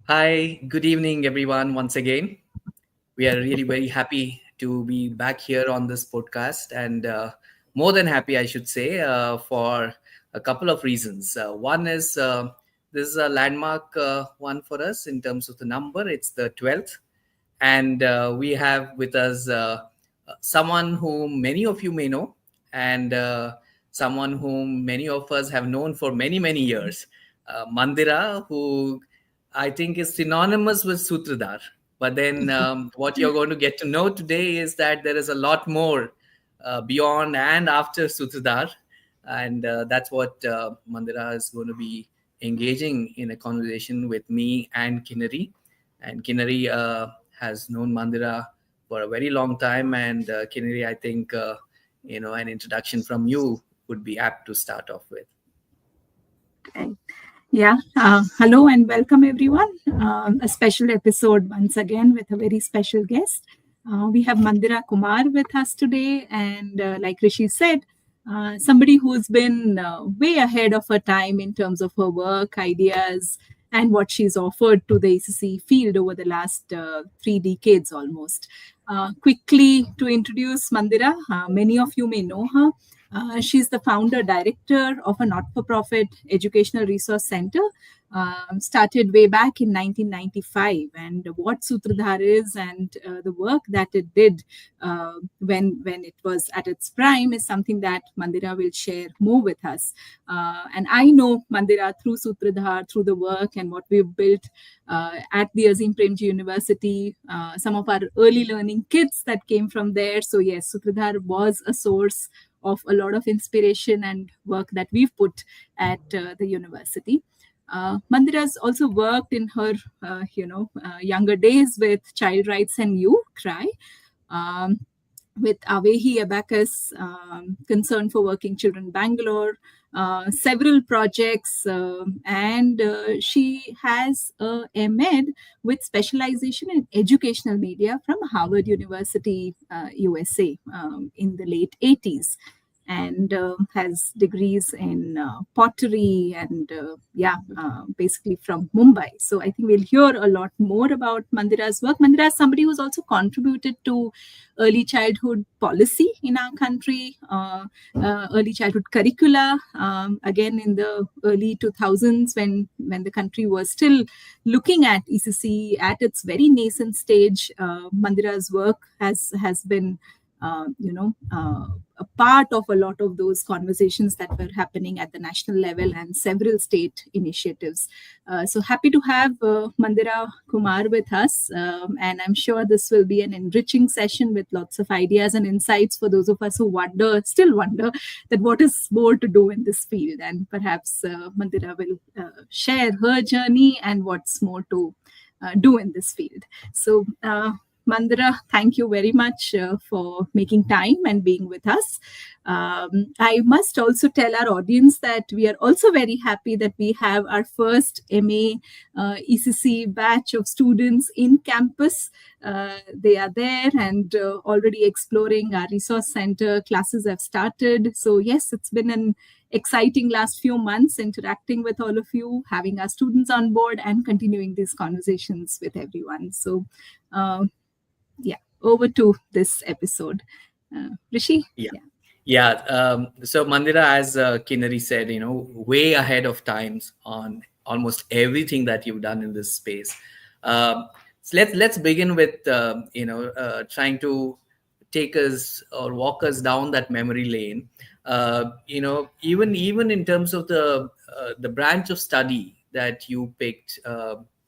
Hi, good evening, everyone, once again. We are really very happy to be back here on this podcast, and more than happy, I should say, for a couple of reasons. One is this is a landmark one for us in terms of the number, it's the 12th, and we have with us someone whom many of you may know, and someone whom many of us have known for many, many years. Mandira, who I think is synonymous with Sutradhar. But then what you're going to get to know today is that there is a lot more beyond and after Sutradhar. And that's what Mandira is going to be engaging in a conversation with me and Kinnari. And Kinnari has known Mandira for a very long time. And Kinnari, I think, an introduction from you would be apt to start off with. Okay. Yeah. Hello and welcome, everyone. A special episode once again with a very special guest. We have Mandira Kumar with us today. And like Rishi said, somebody who's been way ahead of her time in terms of her work, ideas, and what she's offered to the ACC field over the last 3 decades almost. Quickly to introduce Mandira, many of you may know her. She's the founder director of a not-for-profit educational resource center, started way back in 1995. And what Sutradhar is and the work that it did when it was at its prime is something that Mandira will share more with us. And I know Mandira through Sutradhar, through the work and what we've built at the Azim Premji University, some of our early learning kits that came from there. So yes, Sutradhar was a source of a lot of inspiration and work that we've put at the university. Mandira's also worked in her, younger days with Child Rights and You, CRY, with Avehi Abacus, Concern for Working Children Bangalore, several projects, and she has a MEd with specialization in educational media from Harvard University, USA, in the late 80s, and has degrees in pottery and basically from Mumbai. So I think we'll hear a lot more about Mandira's work. Mandira is somebody who's also contributed to early childhood policy in our country, early childhood curricula, again in the early 2000s when the country was still looking at ECC at its very nascent stage. Mandira's work has been a part of a lot of those conversations that were happening at the national level and several state initiatives. So happy to have Mandira Kumar with us. And I'm sure this will be an enriching session with lots of ideas and insights for those of us who still wonder that what is more to do in this field. And perhaps Mandira will share her journey and what's more to do in this field. So Mandira, thank you very much for making time and being with us. I must also tell our audience that we are also very happy that we have our first MA ECC batch of students in campus. They are there and already exploring our resource center. Classes have started. So yes, it's been an exciting last few months interacting with all of you, having our students on board and continuing these conversations with everyone. So over to this episode. Rishi? So Mandira, as Kinnari said, way ahead of times on almost everything that you've done in this space. So let's begin with trying to take us or walk us down that memory lane. Even in terms of the branch of study that you picked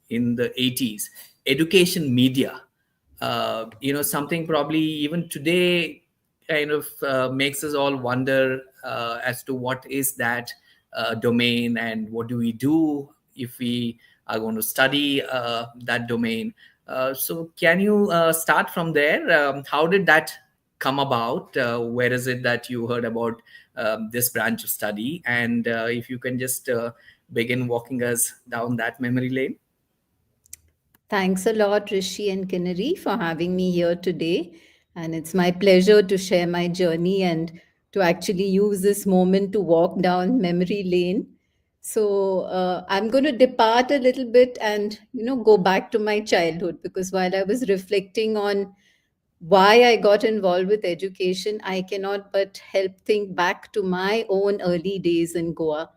in the 80s, education media. Something probably even today kind of makes us all wonder as to what is that domain and what do we do if we are going to study that domain. So can you start from there? How did that come about? Where is it that you heard about this branch of study? And if you can just begin walking us down that memory lane. Thanks a lot, Rishi and Kinnari, for having me here today. And it's my pleasure to share my journey and to actually use this moment to walk down memory lane. So I'm going to depart a little bit and go back to my childhood, because while I was reflecting on why I got involved with education, I cannot but help think back to my own early days in Goa.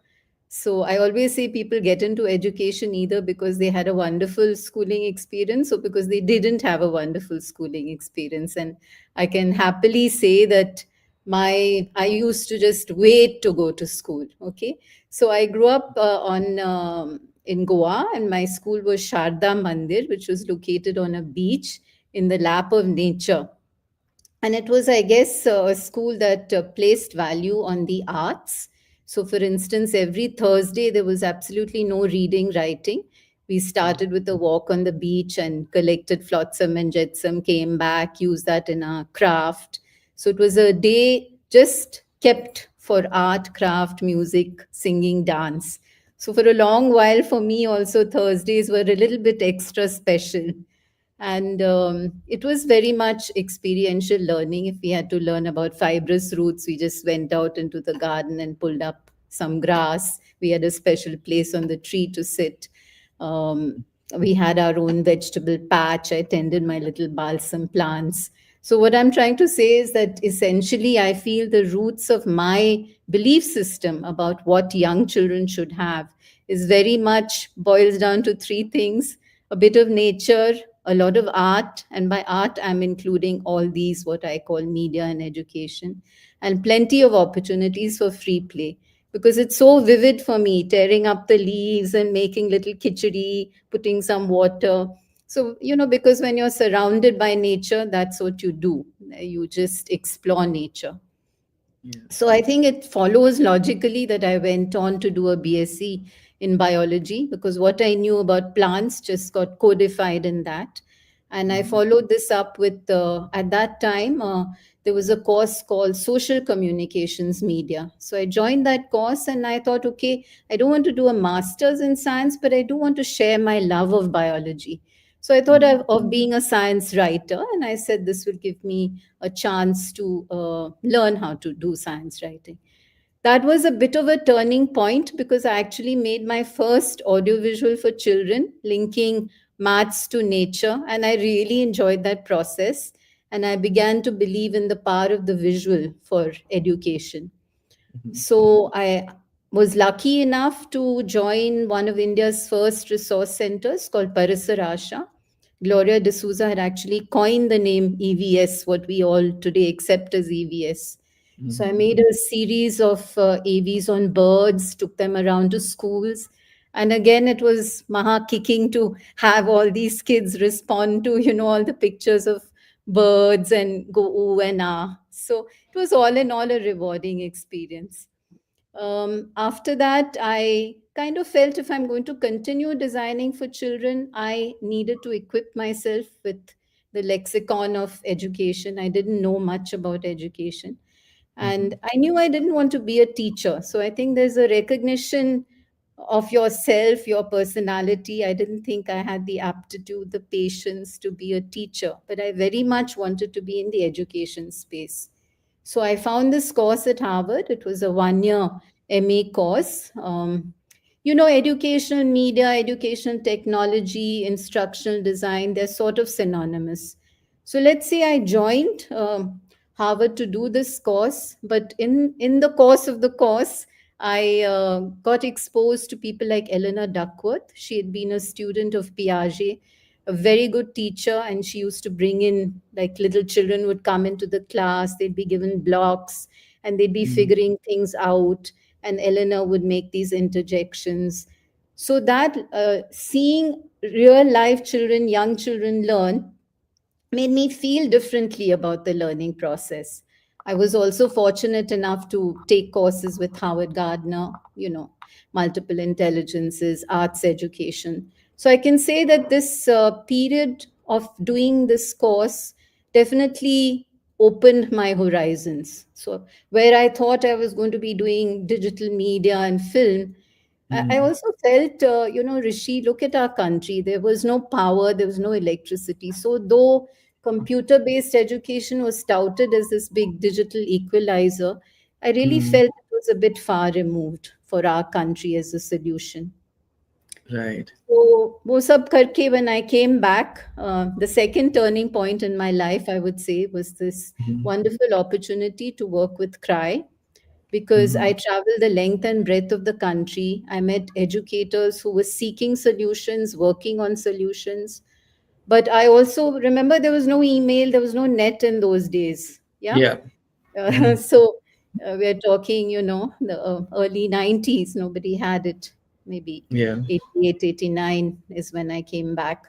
So I always say people get into education either because they had a wonderful schooling experience or because they didn't have a wonderful schooling experience. And I can happily say that my I used to just wait to go to school. Okay, so I grew up on in Goa, and my school was Sharda Mandir, which was located on a beach in the lap of nature. And it was, I guess, a school that placed value on the arts. So, for instance, every Thursday there was absolutely no reading, writing. We started with a walk on the beach and collected flotsam and jetsam, came back, used that in our craft. So, it was a day just kept for art, craft, music, singing, dance. So, for a long while, for me, also, Thursdays were a little bit extra special. And it was very much experiential learning. If we had to learn about fibrous roots, we just went out into the garden and pulled up some grass. We had a special place on the tree to sit. Um, we had our own vegetable patch. I tended my little balsam plants. So, what I'm trying to say is that essentially, I feel the roots of my belief system about what young children should have is very much boils down to three things: a bit of nature, a lot of art, and by art I'm including all these what I call media and education, and plenty of opportunities for free play, because it's so vivid for me, tearing up the leaves and making little khichdi, putting some water. So because when you're surrounded by nature, that's what you do. You just explore nature. Yeah. So I think it follows logically that I went on to do a BSc in biology, because what I knew about plants just got codified in that. And I Mhm. followed this up with, at that time, there was a course called Social Communications Media. So I joined that course and I thought, okay, I don't want to do a master's in science, but I do want to share my love of biology. So I thought Mhm. of being a science writer, and I said this will give me a chance to learn how to do science writing. That was a bit of a turning point, because I actually made my first audiovisual for children, linking maths to nature, and I really enjoyed that process. And I began to believe in the power of the visual for education. Mhm. So I was lucky enough to join one of India's first resource centers called Parasarasha. Gloria D'Souza had actually coined the name EVS, what we all today accept as EVS. So I Mhm. made a series of AVs on birds, took them around to schools. And again, it was maha kicking to have all these kids respond to, all the pictures of birds and go ooh and ah. So it was all in all a rewarding experience. After that, I kind of felt if I'm going to continue designing for children, I needed to equip myself with the lexicon of education. I didn't know much about education. And Mhm. I knew I didn't want to be a teacher. So I think there's a recognition of yourself, your personality. I didn't think I had the aptitude, the patience to be a teacher, but I very much wanted to be in the education space. So I found this course at Harvard. It was a 1 year MA course. Educational media, educational technology, instructional design, they're sort of synonymous. So let's say I joined Harvard to do this course, but in the course of the course, I got exposed to people like Eleanor Duckworth. She had been a student of Piaget, a very good teacher, and she used to bring in, like, little children would come into the class, they'd be given blocks and they'd be Mhm. figuring things out, and Eleanor would make these interjections. So that seeing real life children, young children learn, made me feel differently about the learning process. I was also fortunate enough to take courses with Howard Gardner, multiple intelligences, arts education. So I can say that this period of doing this course definitely opened my horizons. So where I thought I was going to be doing digital media and film, I Mhm. also felt, Rishi, look at our country. There was no power, there was no electricity. So, though computer based education was touted as this big digital equalizer, I really Mhm. felt it was a bit far removed for our country as a solution. Right. So, wo sab karke, when I came back, the second turning point in my life, I would say, was this Mhm. wonderful opportunity to work with CRY, because Mhm. I traveled the length and breadth of the country. I met educators who were seeking solutions, working on solutions. But I also remember there was no email, there was no net in those days. Yeah. Yeah. Mhm. So we are talking, the early 90s. Nobody had it. Maybe Yeah. 88, 89 is when I came back.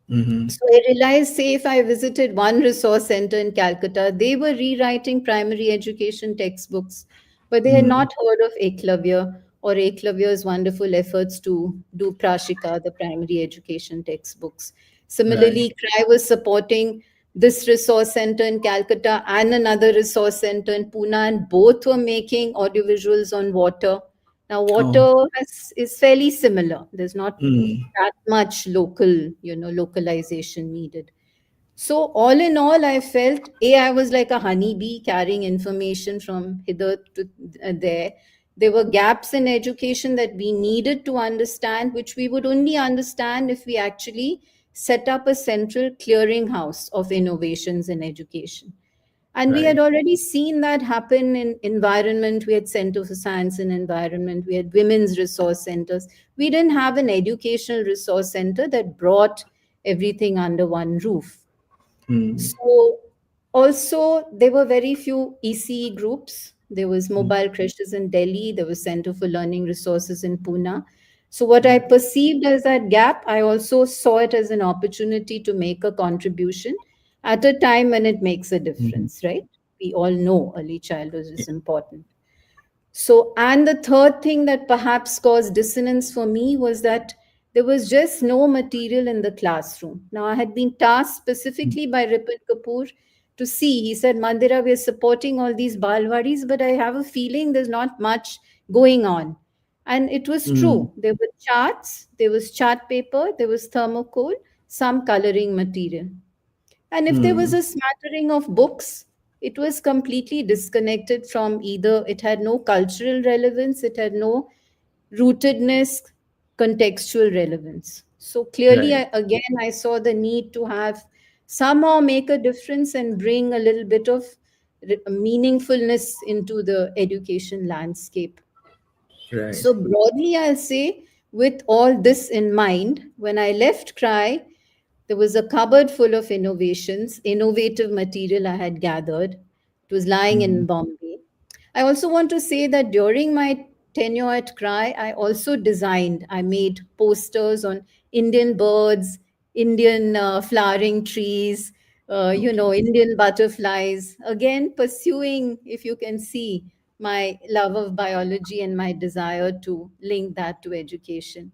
Mhm. So I realized, say, if I visited one resource center in Calcutta, they were rewriting primary education textbooks, but they had Mhm. not heard of Eklavya or Eklavya's wonderful efforts to do Prashika, the primary education textbooks. Right. Similarly, CRY was supporting this resource center in Calcutta and another resource center in Pune, and both were making audiovisuals on water. Now, Oh. water is fairly similar. There's not Mm. that much localization needed. So all in all, I felt, I was like a honeybee carrying information from hither to there. There were gaps in education that we needed to understand, which we would only understand if we actually set up a central clearinghouse of innovations in education. And we Right. had already seen that happen in environment. We had Center for Science and Environment. We had women's resource centers. We didn't have an educational resource center that brought everything under one roof. Mm. So also there were very few ECE groups. There was mobile creches in Delhi. There was Center for Learning Resources in Pune. So what I perceived as that gap, I also saw it as an opportunity to make a contribution at a time when it makes a Mhm. difference, right? We all know early childhood is important. So, and the third thing that perhaps caused dissonance for me was that there was just no material in the classroom. Now, I had been tasked specifically by Ripon Kapoor to see. He said, Mandira, we are supporting all these balwadis, but I have a feeling there's not much going on. And it was Mm. true. There were charts, there was chart paper, there was thermocol, some coloring material. And if there was Mm. a smattering of books, it was completely disconnected from either, it had no cultural relevance, it had no rootedness, contextual relevance. So clearly, Right. again, I saw the need to have somehow make a difference and bring a little bit of meaningfulness into the education landscape. Right. So, broadly, I'll say, with all this in mind, when I left CRY, there was a cupboard full of innovations, innovative material I had gathered. It was lying Mm. in Bombay. I also want to say that during my tenure at CRY, I also designed, I made posters on Indian birds, Indian flowering trees, Okay. Indian butterflies. Again, pursuing, if you can see, my love of biology and my desire to link that to education.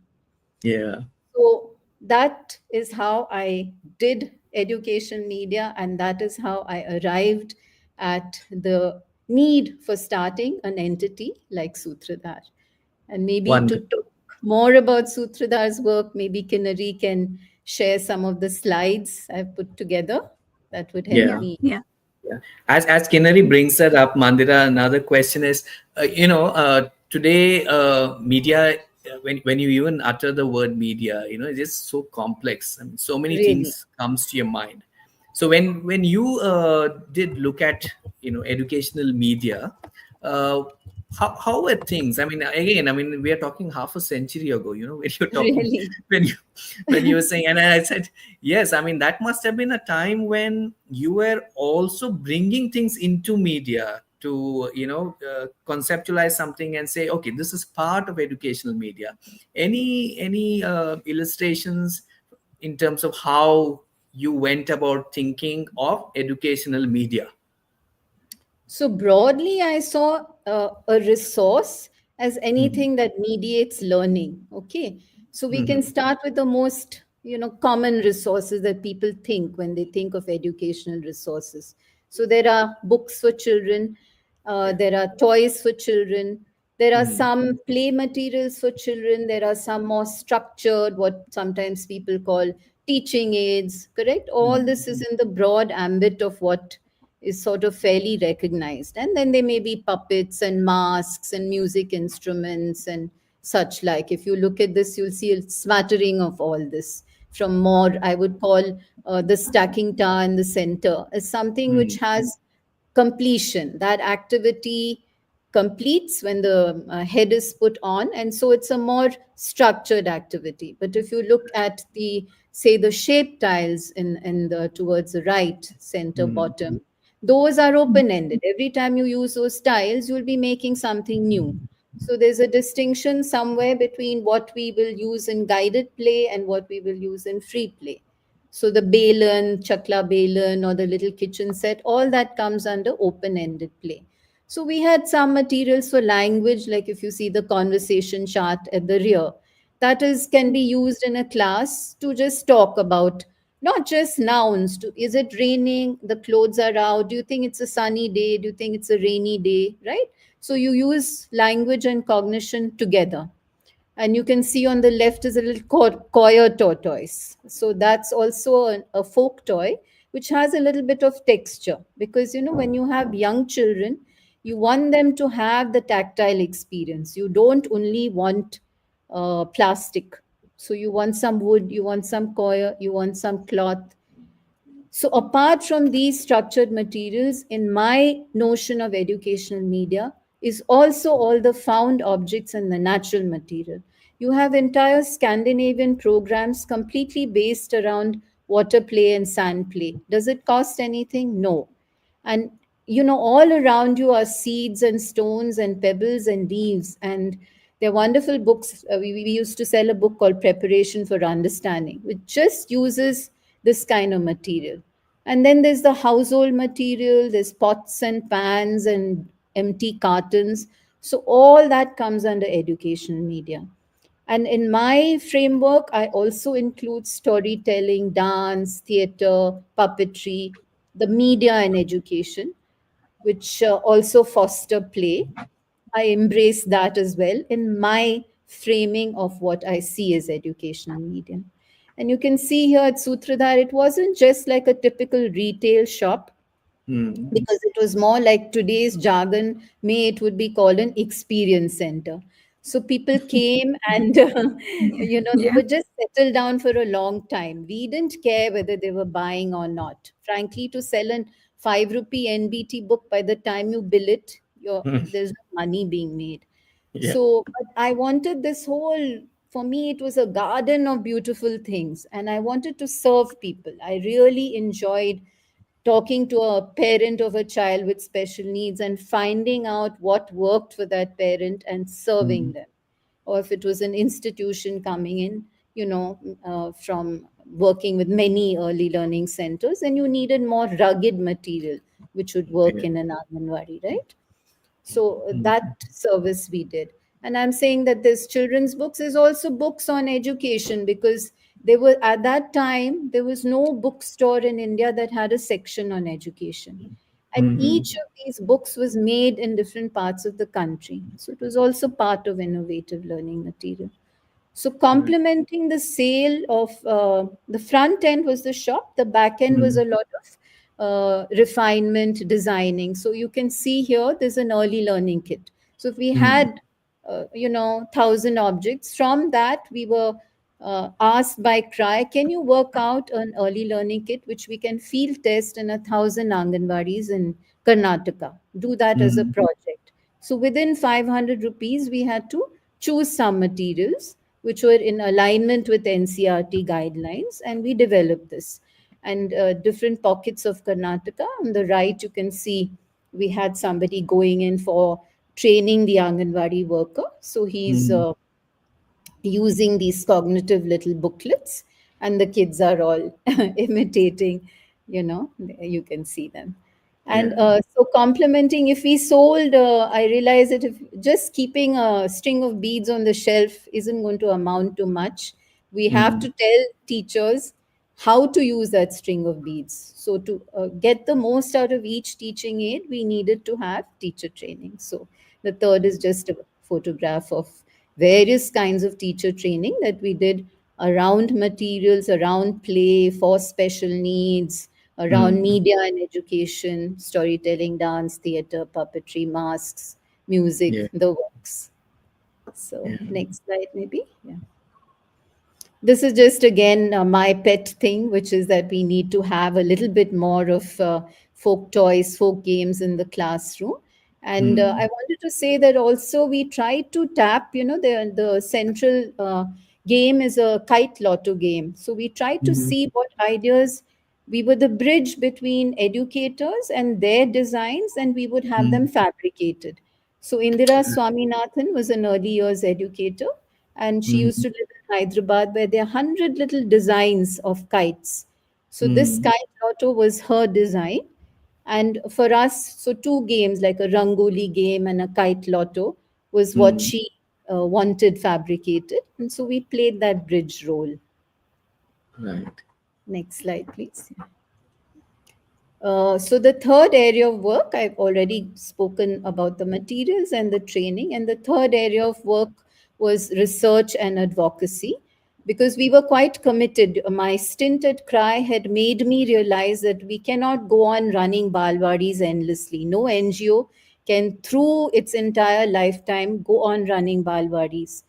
Yeah. So that is how I did education media, and that is how I arrived at the need for starting an entity like Sutradhar. And maybe to Wonderful. talk more about Sutradhar's work, maybe Kinnari can share some of the slides I've put together. That would help Yeah. Yeah, me. yeah. Yeah. As Kinnari brings that up, Mandira, another question is, today media, when you even utter the word media, it is so complex. I mean, so many Really. things comes to your mind. So when you did look at educational media, uh, how were things? I mean, again, I mean, we are talking half a century ago. When you're talking Really. when you when you were saying, and I said, yes, I mean, that must have been a time when you were also bringing things into media to, conceptualize something and say, okay, this is part of educational media. Any illustrations in terms of how you went about thinking of educational media? So broadly, I saw a resource as Mhm. anything that mediates learning. Okay, so we can Mhm. start with the most common resources that people think when they think of educational resources. So there are books for children, Yeah. there are toys for children, there are Mhm. some play materials for children, there are some more structured, what sometimes people call teaching aids. Correct? All this Mhm. is in the broad ambit of what is sort of fairly recognized. And then there may be puppets and masks and music instruments and such like. If you look at this, you'll see a smattering of all this. From more, I would call the stacking tower in the center as something which has completion. That activity completes when the head is put on, and so it's a more structured activity. But if you look at the, say, the shape tiles in the towards the right center bottom, those are open ended. Every time you use those tiles, you'll be making something new. So there's a distinction somewhere between what we will use in guided play and what we will use in free play. So the Balin, Chakla Balin, or the little kitchen set, all that comes under open-ended play. So we had some materials for language, like if you see the conversation chart at the rear, that is can be used in a class to just talk about not just nouns. To, is it raining? The clothes are out. Do you think it's a sunny day? Do you think it's a rainy day? Right? So you use language and cognition together. And you can see on the left is a little coir tortoise. So that's also a folk toy which has a little bit of texture, because you know when you have young children, you want them to have the tactile experience. You don't only want plastic. So you want some wood, you want some coir, you want some cloth. So apart from these structured materials, in my notion of educational media is also all the found objects and the natural material. You have entire Scandinavian programs completely based around water play and sand play. Does it cost anything? No. And you know, all around you are seeds and stones and pebbles and leaves. And they're wonderful books. We used to sell a book called Preparation for Understanding, which just uses this kind of material. And then there's the household material, there's pots and pans and empty cartons. So all that comes under educational media. And in my framework, I also include storytelling, dance, theater, puppetry, the media and education, which also foster play. I embrace that as well in my framing of what I see as educational media. And you can see here at Sutradhar, it wasn't just like a typical retail shop, because it was more like today's jargon, may it would be called an experience center. So people came and, you know, they Yeah. would just settle down for a long time. We didn't care whether they were buying or not. Frankly, to sell an 5 rupee NBT book, by the time you bill it, there's no money being made. Yeah. So but I wanted this whole, for me, it was a garden of beautiful things. And I wanted to serve people. I really enjoyed talking to a parent of a child with special needs and finding out what worked for that parent and serving them. Or if it was an institution coming in, you know, from working with many early learning centers, and you needed more rugged material, which would work Yeah. in an Anganwadi, right? So that service we did. And I'm saying that this children's books is also books on education, because there were at that time there was no bookstore in India that had a section on education. And each of these books was made in different parts of the country. So it was also part of innovative learning material. So complementing the sale of the front end was the shop, the back end was a lot of refinement, designing. So you can see here, there's an early learning kit. So if we had, you know, 1,000 objects, from that we were asked by CRY, can you work out an early learning kit which we can field test in 1,000 Anganwadis in Karnataka? Do that as a project. So within 500 rupees, we had to choose some materials which were in alignment with NCRT guidelines, and we developed this. And different pockets of Karnataka. On the right, you can see we had somebody going in for training the Anganwadi worker. So he's using these cognitive little booklets, and the kids are all imitating, you know, you can see them. And so complementing, if we sold, I realized that if just keeping a string of beads on the shelf isn't going to amount to much. We have to tell teachers how to use that string of beads. So to get the most out of each teaching aid, we needed to have teacher training. So the third is just a photograph of various kinds of teacher training that we did around materials, around play, for special needs, around media and education, storytelling, dance, theater, puppetry, masks, music, Yeah. the works. So, Yeah. next slide, maybe. Yeah. This is just again my pet thing, which is that we need to have a little bit more of folk toys, folk games in the classroom. And I wanted to say that also we try to tap, the central game is a kite lotto game. So we try to see what ideas we were the bridge between educators and their designs, and we would have them fabricated. So Indira Swaminathan was an early years educator, and she used to live in Hyderabad, where there are 100 little designs of kites. So this kite lotto was her design. And for us, so two games like a Rangoli game and a kite lotto was what she wanted fabricated. And so we played that bridge role. Right. Next slide, please. So the third area of work, I've already spoken about the materials and the training. And the third area of work was research and advocacy, because we were quite committed. My stint at CRY had made me realize that we cannot go on running Balwadis endlessly. No NGO can, through its entire lifetime, go on running Balwadis.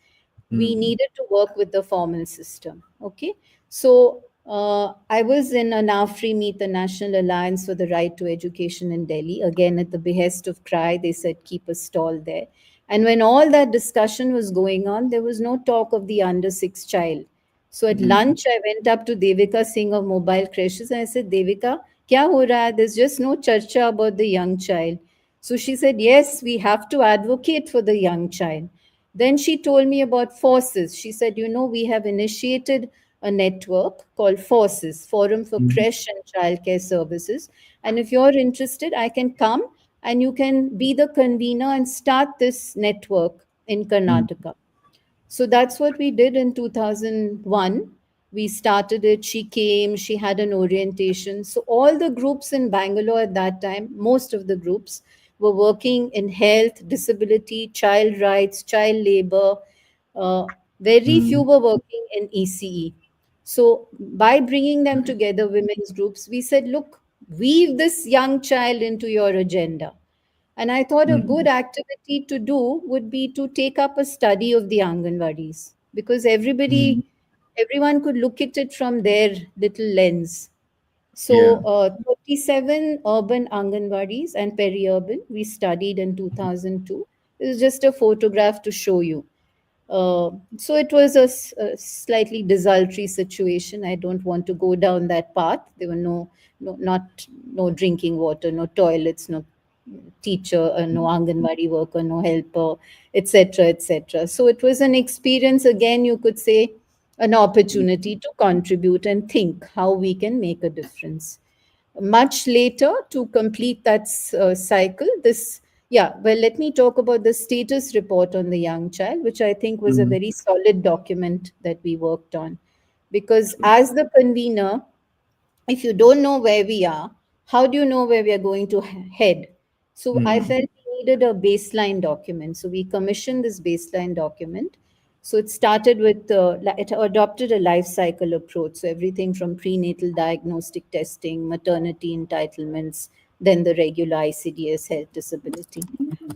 We needed to work with the formal system. Okay. So I was in a Now Free Meet, the National Alliance for the Right to Education in Delhi. Again, at the behest of CRY, they said keep a stall there. And when all that discussion was going on, there was no talk of the under 6 child. So at lunch, I went up to Devika Singh of Mobile Creches and I said, Devika, kya ho raha hai? There's just no charcha about the young child. So she said, yes, we have to advocate for the young child. Then she told me about Forces. She said, we have initiated a network called Forces, Forum for Creche and Childcare Services. And if you're interested, I can come and you can be the convener and start this network in Karnataka. So that's what we did in 2001. We started it. She came, she had an orientation. So all the groups in Bangalore at that time, most of the groups were working in health, disability, child rights, child labor. Very few were working in ECE. So by bringing them together, women's groups, we said, look, weave this young child into your agenda. And I thought a good activity to do would be to take up a study of the Anganwadis, because everyone could look at it from their little lens. So, Yeah. 37 urban Anganwadis and peri-urban we studied in 2002. This is just a photograph to show you. So it was a slightly desultory situation. I don't want to go down that path. There were no drinking water, no toilets, no teacher, no Anganwadi worker, no helper, etc., etc. So it was an experience, again, you could say, an opportunity to contribute and think how we can make a difference. Much later, to complete that cycle, let me talk about the status report on the young child, which I think was a very solid document that we worked on. Because as the convener, if you don't know where we are, how do you know where we are going to head? So I felt we needed a baseline document. So we commissioned this baseline document. So it started with, it adopted a life cycle approach. So everything from prenatal diagnostic testing, maternity entitlements, then the regular ICDS health disability.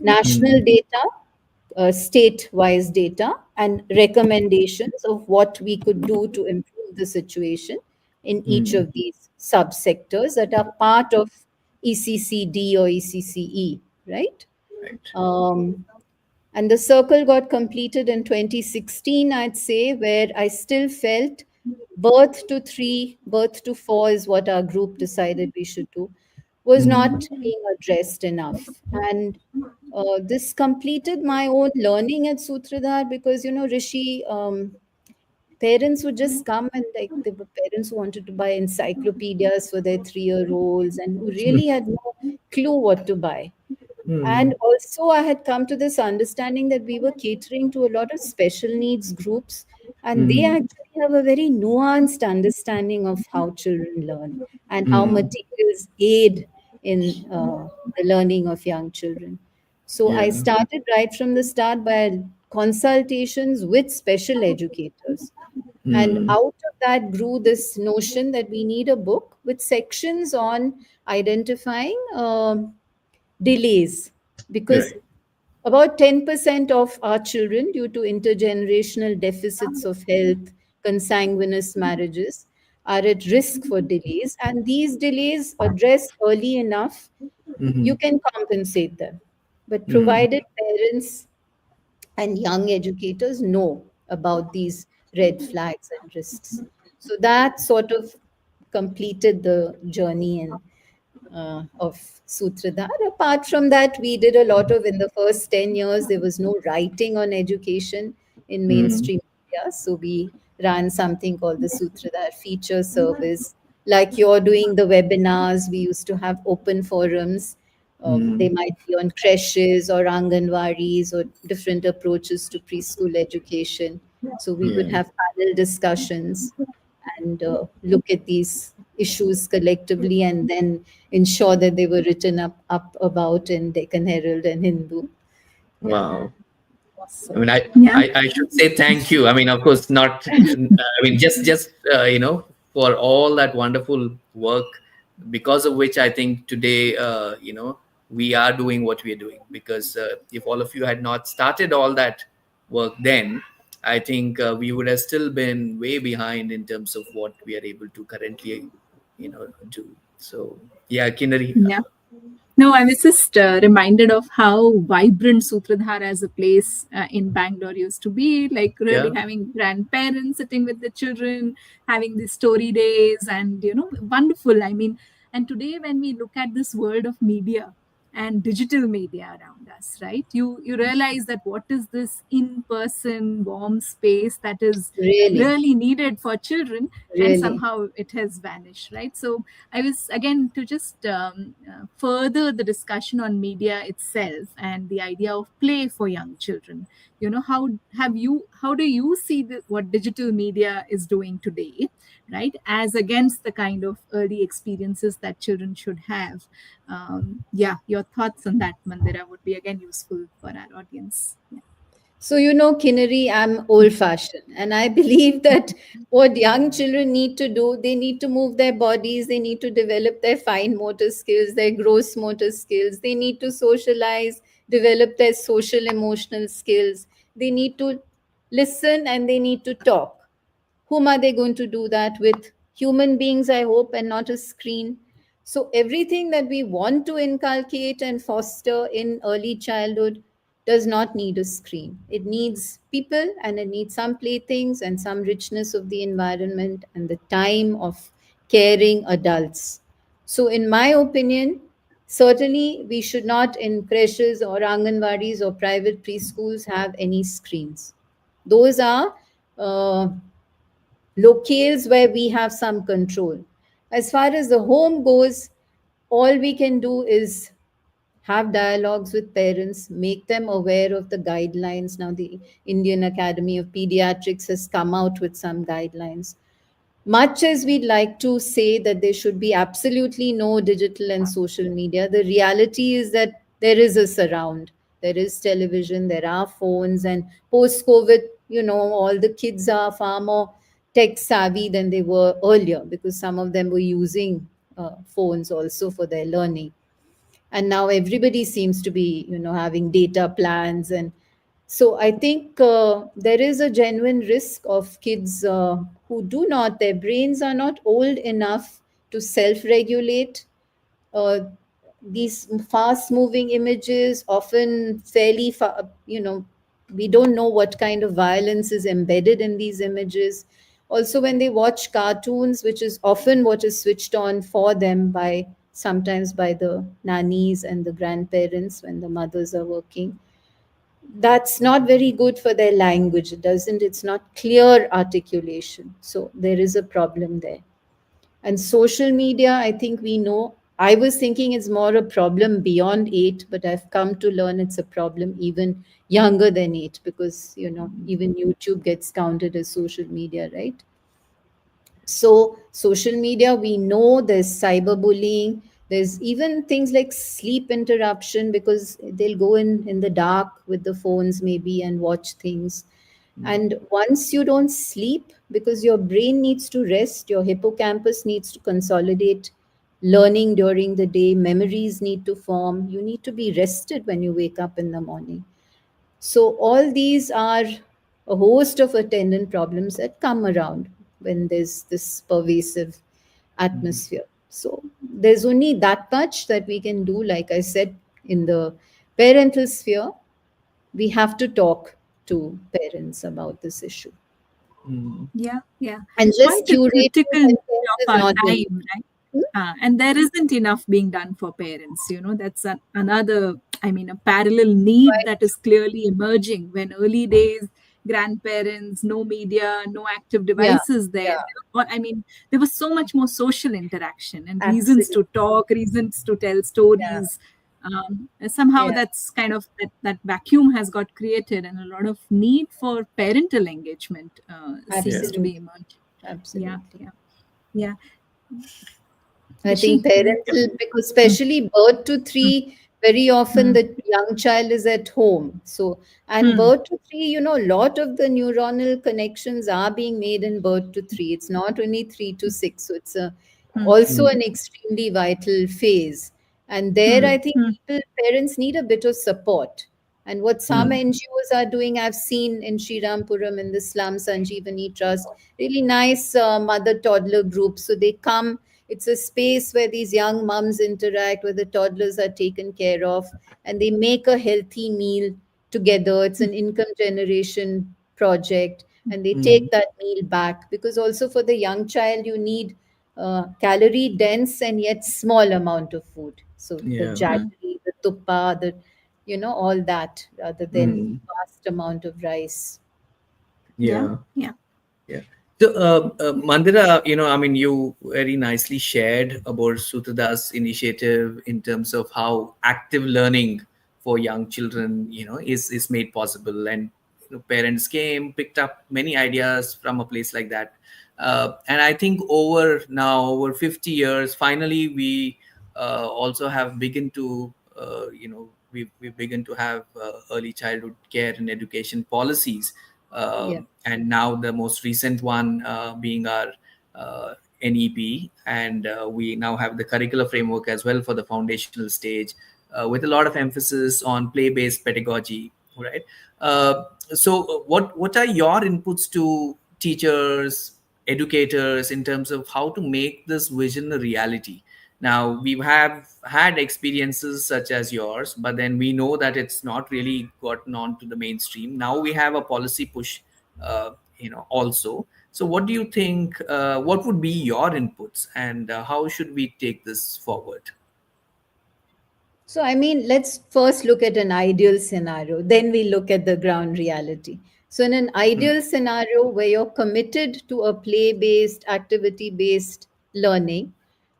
National data, state-wise data, and recommendations of what we could do to improve the situation in each of these subsectors that are part of ECCD or ECCE, right? Right. And the circle got completed in 2016, I'd say, where I still felt birth to 3, birth to 4 is what our group decided we should do, was not being addressed enough. And this completed my own learning at Sutradhar, because, Rishi, parents would just come, and like there were parents who wanted to buy encyclopedias for their 3-year-olds and who really had no clue what to buy. And also, I had come to this understanding that we were catering to a lot of special needs groups, and they actually have a very nuanced understanding of how children learn and how materials aid in the learning of young children. So I Yeah. started right from the start by consultations with special educators. And out of that grew this notion that we need a book with sections on identifying delays, because Right. about 10% of our children, due to intergenerational deficits of health, consanguineous marriages, are at risk for delays. And these delays, addressed early enough, you Mm-hmm. can compensate them. But Mm-hmm. provided parents and young educators know about these red flags and risks. So that sort of completed the journey of Sutradhar. Apart from that, we did a lot of, in the first 10 years, there was no writing on education in Mm-hmm. mainstream media. So we ran something called the Sutradhar feature service. Like you're doing the webinars, we used to have open forums. They Mm-hmm. might be on creches or anganwadis or different approaches to preschool education. So we would Yeah. have panel discussions and look at these issues collectively and then ensure that they were written up about in Deccan Herald and Hindu. Yeah. Wow. I So mean, Yeah. I should say thank you. I mean, of course, not. I mean, just for all that wonderful work, because of which I think today, we are doing what we are doing. Because if all of you had not started all that work then, I think we would have still been way behind in terms of what we are able to currently, do. So yeah, Kinnari. Yeah. No, I was just reminded of how vibrant Sutradhar as a place in Bangalore used to be. Like really Yeah. having grandparents sitting with the children, having the story days, and wonderful. I mean, and today when we look at this world of media and digital media around us, right? You realize that what is this in-person warm space that is really, really needed for children, and really. somehow it has vanished, right? So I was again to just further the discussion on media itself and the idea of play for young children. How do you see what digital media is doing today, right? As against the kind of early experiences that children should have. Yeah, your thoughts on that, Mandira, would be again useful for our audience. Yeah. So, Kinnari, I'm old fashioned. And I believe that what young children need to do, they need to move their bodies, they need to develop their fine motor skills, their gross motor skills, they need to socialize, develop their social emotional skills, they need to listen and they need to talk. Whom are they going to do that with? Human beings, I hope, and not a screen. So, everything that we want to inculcate and foster in early childhood does not need a screen. It needs people and it needs some playthings and some richness of the environment and the time of caring adults. So, in my opinion, certainly we should not in creches or anganwadis or private preschools have any screens. Those are uh, locales where we have some control. As far as the home goes, all we can do is have dialogues with parents, make them aware of the guidelines. Now, the Indian Academy of Pediatrics has come out with some guidelines. Much as we'd like to say that there should be absolutely no digital and social media, the reality is that there is a surround. There is television, there are phones, and post COVID, all the kids are far more tech savvy than they were earlier because some of them were using phones also for their learning. And now everybody seems to be, having data plans. And so I think there is a genuine risk of kids who do not, their brains are not old enough to self regulate. Uh, these fast moving images, often fairly, we don't know what kind of violence is embedded in these images. Also, when they watch cartoons, which is often what is switched on for them by sometimes by the nannies and the grandparents when the mothers are working, that's not very good for their language. It's not clear articulation. So there is a problem there. And social media, I think we know. I was thinking it's more a problem beyond 8, but I've come to learn it's a problem even younger than 8 because, even YouTube gets counted as social media, right? So, social media, we know there's cyberbullying. There's even things like sleep interruption because they'll go in the dark with the phones maybe and watch things. And once you don't sleep, because your brain needs to rest, your hippocampus needs to consolidate learning during the day, memories need to form, you need to be rested when you wake up in the morning. So, all these are a host of attendant problems that come around when there's this pervasive atmosphere. So, there's only that much that we can do. Like I said, in the parental sphere, we have to talk to parents about this issue. Yeah, yeah. And just Quite a curating critical content need of is our not enough. time, right? And there isn't enough being done for parents. That's another, I mean, a parallel need that is clearly emerging. When early days, grandparents, no media, no active Yeah, devices there. yeah, I mean, there was so much more social interaction and reasons absolutely. to talk, reasons to tell Yeah, stories. And somehow yeah, that's kind of that vacuum has got created, and a lot of need for parental engagement seems to absolutely. be emerging. Yeah, Absolutely. yeah, yeah. I think Rishi, yeah. parental, because especially birth to Mm, three, very often mm, the young child is at home. So, and mm, birth to three, a lot of the neuronal connections are being made in birth to three. It's not only 3 to 6. So, it's mm, also an extremely vital phase. And there, mm, I think mm, parents need a bit of support. And what some NGOs are doing, I've seen in Srirampuram in the slum Sanjeevani Trust, really nice mother toddler groups. So they come, it's a space where these young mums interact, where the toddlers are taken care of, and they make a healthy meal together. It's an income generation project, and they take that meal back, because also for the young child, you need calorie dense and yet small amount of food. So the Yeah. mm. jaggery, the tuppa, all that, rather than vast amount of rice. Yeah, Yeah. yeah. Yeah. So, Mandira, I mean, you very nicely shared about Sutrada's initiative in terms of how active learning for young children, is made possible. And parents came, picked up many ideas from a place like that. And I think over 50 years, finally, we also have begun to, we begin to have early childhood care and education policies, Yeah. and now the most recent one being our NEP, and we now have the curricular framework as well for the foundational stage, with a lot of emphasis on play-based pedagogy, right? So, what are your inputs to teachers, educators, in terms of how to make this vision a reality? Now, we have had experiences such as yours, but then we know that it's not really gotten on to the mainstream. Now we have a policy push, also. So, what do you think? What would be your inputs, and how should we take this forward? So, I mean, let's first look at an ideal scenario, then we look at the ground reality. So, in an ideal scenario where you're committed to a play based, activity based learning,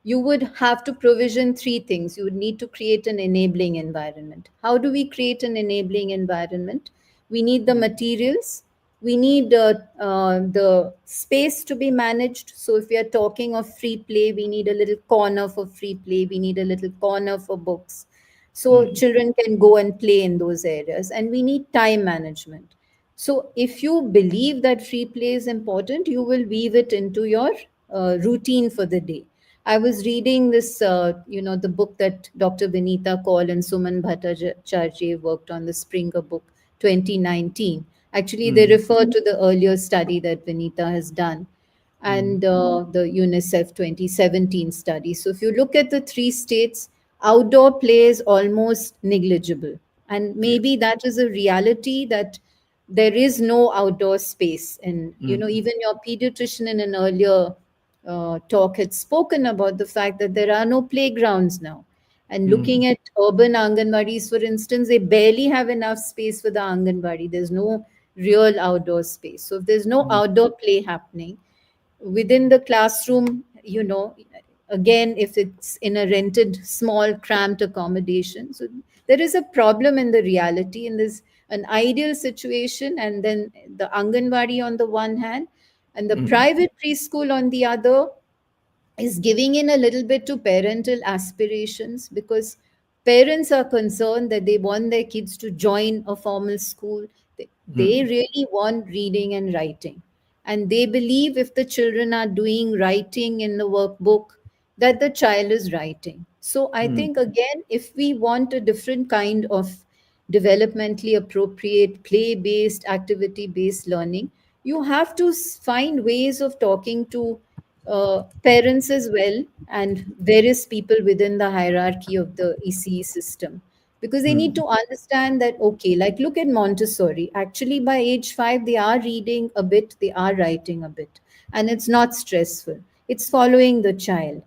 you would have to provision three things. You would need to create an enabling environment. How do we create an enabling environment? We need the materials, we need the space to be managed. So, if we are talking of free play, we need a little corner for free play, we need a little corner for books, so children can go and play in those areas. And we need time management. So if you believe that free play is important, you will weave it into your routine for the day. I was reading this, the book that Dr. Vinita Kaul and Suman Bhattacharya worked on, the Springer book 2019. Actually, they refer to the earlier study that Vinita has done, and the UNICEF 2017 study. So if you look at the three states, outdoor play is almost negligible. And Yeah. maybe that is a reality, that there is no outdoor space. And, even your pediatrician in an earlier talk had spoken about the fact that there are no playgrounds now. And looking at urban Anganwadis, for instance, they barely have enough space for the Anganwadi. There's no real outdoor space. So if there's no outdoor play happening, within the classroom, again, if it's in a rented small cramped accommodation, so there is a problem in the reality, and there's an ideal situation, and then the Anganwadi on the one hand and the private preschool on the other is giving in a little bit to parental aspirations, because parents are concerned that they want their kids to join a formal school. They really want reading and writing. And they believe if the children are doing writing in the workbook, that the child is writing. So I Mm, think, again, if we want a different kind of developmentally appropriate, play based, activity based learning, you have to find ways of talking to parents as well and various people within the hierarchy of the ECE system, because they need mm, to understand that, okay, like look at Montessori, actually by age 5 they are reading a bit, they are writing a bit, and it's not stressful, it's following the child.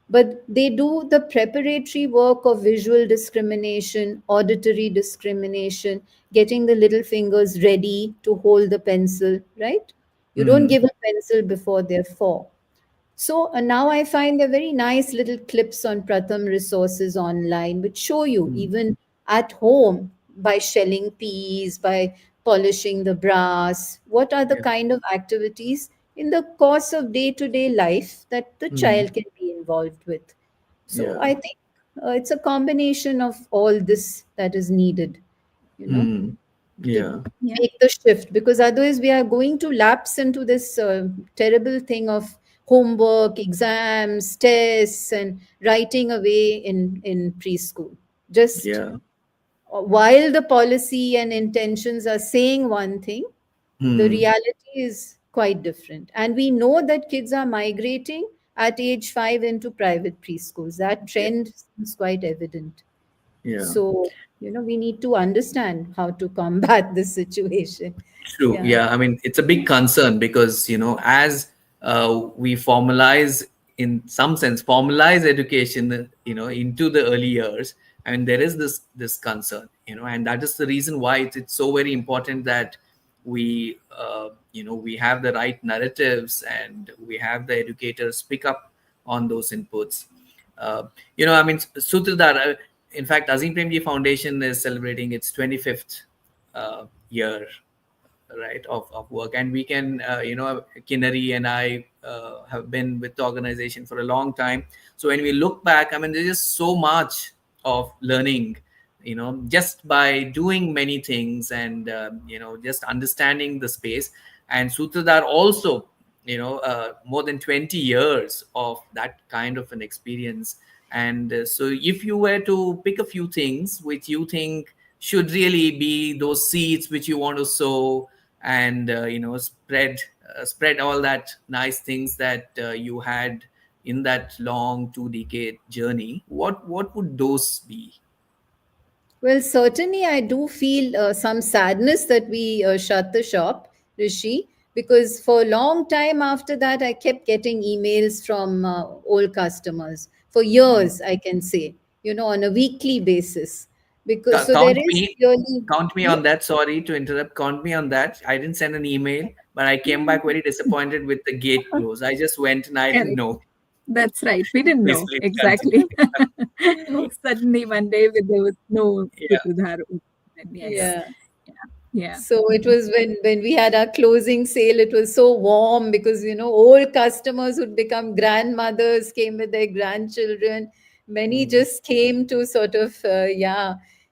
But they do the preparatory work of visual discrimination, auditory discrimination, getting the little fingers ready to hold the pencil, right? You don't mm, give a pencil before they're 4. So now I find there are very nice little clips on Pratham resources online which show you, mm. even at home, by shelling peas, by polishing the brass, what are the Yeah. kind of activities in the course of day to day life that the Mm, child can be involved with. So yeah. I think it's a combination of all this that is needed, you know, Mm, to yeah. Yeah. make the shift, because otherwise we are going to lapse into this terrible thing of homework, exams, tests, and writing away in preschool. Just Yeah. while the policy and intentions are saying one thing, the Mm, reality is quite different. And we know that kids are migrating at age 5 into private preschools. That yeah. trend is quite evident. Yeah. So, we need to understand how to combat this situation. True. Yeah. Yeah. I mean, it's a big concern because, as we formalize, in some sense, formalize education, into the early years, and there is this concern, and that is the reason why it's so very important that we have the right narratives and we have the educators pick up on those inputs. Uh, I mean, Sutradhar, in fact, Azim Premji Foundation is celebrating its 25th year, right, of work, and we can Kinnari and I have been with the organization for a long time. So when we look back, I mean, there's just so much of learning, just by doing many things, and just understanding the space. And Sutradhar also, more than 20 years of that kind of an experience. And so if you were to pick a few things which you think should really be those seeds which you want to sow, and spread all that nice things that you had in that long 2 decade journey, what would those be? Well, certainly, I do feel some sadness that we shut the shop, Rishi, because for a long time after that, I kept getting emails from old customers for Mm. years, I can say, on a weekly basis. Because so there count is me really. count me Hmm? on that. Sorry to interrupt. Count me on that. I didn't send an email, but I came back very disappointed with the gate closed. I just went and I didn't Correct. know. That's right. We didn't Please, know please exactly. continue. Suddenly one day there was no Yeah. Sutradhar open. Yes. Yeah. Yeah. Yeah. So it was when we had our closing sale, it was so warm because old customers would become grandmothers, came with their grandchildren. Many Mm, just came to sort of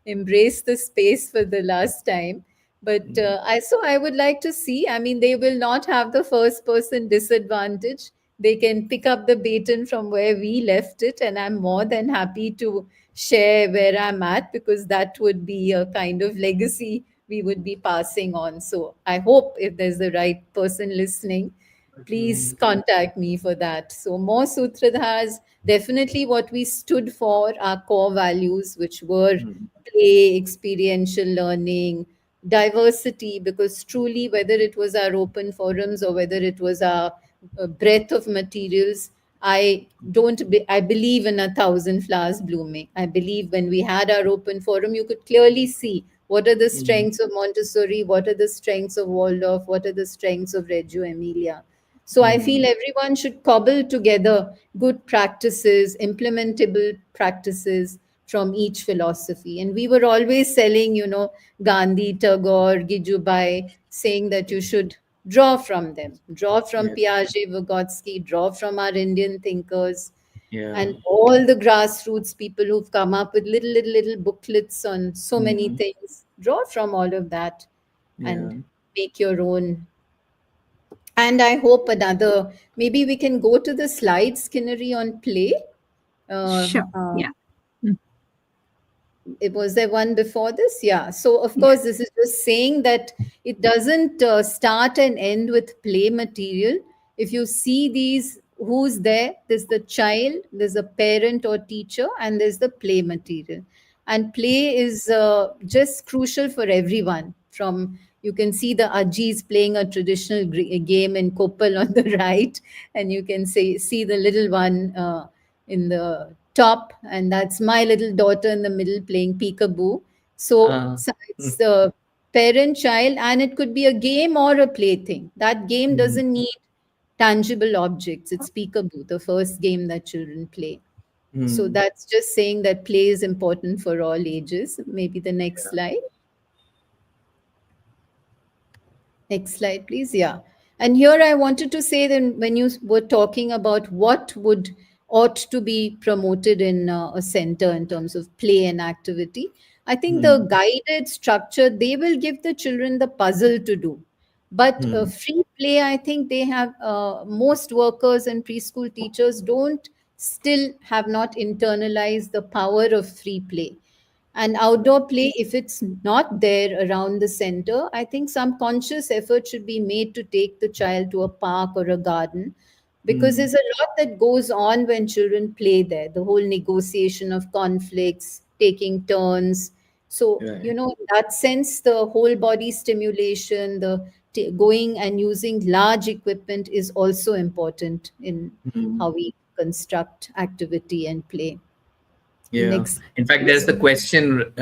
embrace the space for the last time. But mm, I would like to see. I mean, they will not have the first person disadvantage. They can pick up the baton from where we left it, and I'm more than happy to share where I'm at, because that would be a kind of legacy we would be passing on. So I hope if there's the right person listening, please mm, contact me for that. So more Sutradhars, definitely what we stood for, our core values, which were mm, play, experiential learning, diversity, because truly, whether it was our open forums or whether it was our breadth of materials, I believe in a thousand flowers blooming. I believe when we had our open forum, you could clearly see what are the mm, strengths of Montessori, what are the strengths of Waldorf, what are the strengths of Reggio Emilia. So I feel mm, everyone should cobble together good practices, implementable practices from each philosophy. And we were always selling, Gandhi, Tagore, Gijubai, saying that you should draw from them, draw from yeah, Piaget, Vygotsky, draw from our Indian thinkers, yeah, and all the grassroots people who've come up with little booklets on so many mm, things. Draw from all of that Yeah. and make your own. And I hope another, maybe we can go to the slide, Skinnery, on play. Sure. Um, uh, Yeah. Mm. it was there one before this, yeah. So of Yeah. course this is just saying that it doesn't start and end with play material. If you see these, who's there, there's the child, there's a parent or teacher, and there's the play material. And play is just crucial for everyone. From, you can see the ajis playing a traditional game in Koppal on the right, and you can see the little one in the top, and that's my little daughter in the middle playing peekaboo. So, Uh, so it's the parent child, and it could be a game or a plaything. That game mhm. doesn't need tangible objects. It's peekaboo, the first game that children play. So Mm. that's just saying that play is important for all ages. Maybe the next slide. Next slide, please. Yeah. And here I wanted to say that when you were talking about what would ought to be promoted in a center in terms of play and activity, I think the Mm. guided structure, they will give the children the puzzle to do. But Mm. free play, I think they have, most workers and preschool teachers don't, still have not internalized the power of free play. And outdoor play, if it's not there around the center, I think some conscious effort should be made to take the child to a park or a garden, because Mm. there's a lot that goes on when children play there. The whole negotiation of conflicts, taking turns. So, Right. in that sense, the whole body stimulation, the going and using large equipment is also important in Mm. how we construct activity and play. Yeah. Next, In fact, there's please. the question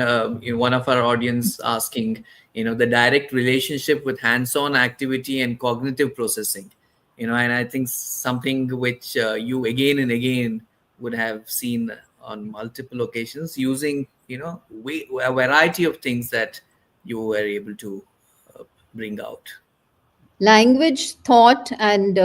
in one of our audience asking, the direct relationship with hands-on activity and cognitive processing. And I think something which you again and again would have seen on multiple occasions using, a variety of things that you were able to bring out. Language, thought, and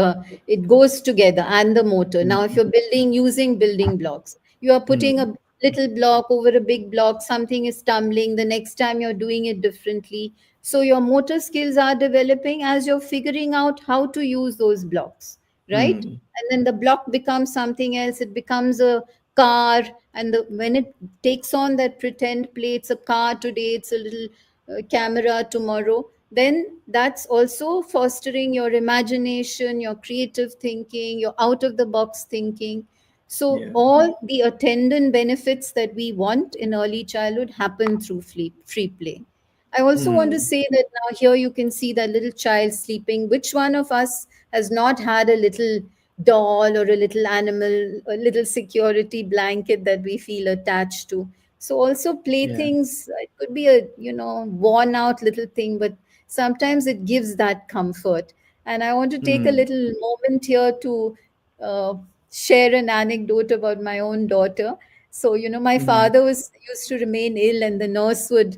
it goes together, and the motor. Now if Mm. you're building using building blocks, you are putting Mm. a little block over a big block, something is tumbling, the next time you're doing it differently. So your motor skills are developing as you're figuring out how to use those blocks, right? Mm. And then the block becomes something else, it becomes a car. And when it takes on that pretend play, it's a car today, it's a little camera tomorrow, then that's also fostering your imagination, your creative thinking, your out of the box thinking. So Yeah. all the attendant benefits that we want in early childhood happen through free play. I also want to Mm. say that now here you can see that little child sleeping. Which one of us has not had a little doll or a little animal, a little security blanket that we feel attached to? So also Yeah. playthings, it could be a worn out little thing, but sometimes it gives that comfort. And I want to take a Mm. little moment here to uh, share an anecdote about my own daughter. So, my Mm. father was used to remain ill, and the nurse would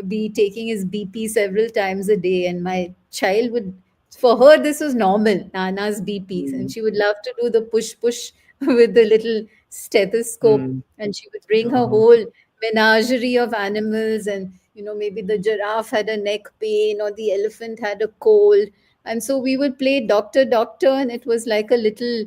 be taking his BP several times a day. And my child would, for her, this was normal, Nana's BPs. And Mm. she would love to do the push push with the little stethoscope. Mm. And she would bring her Uh-huh. whole menagerie of animals. And, maybe the giraffe had a neck pain or the elephant had a cold. And so we would play doctor, doctor. And it was like a little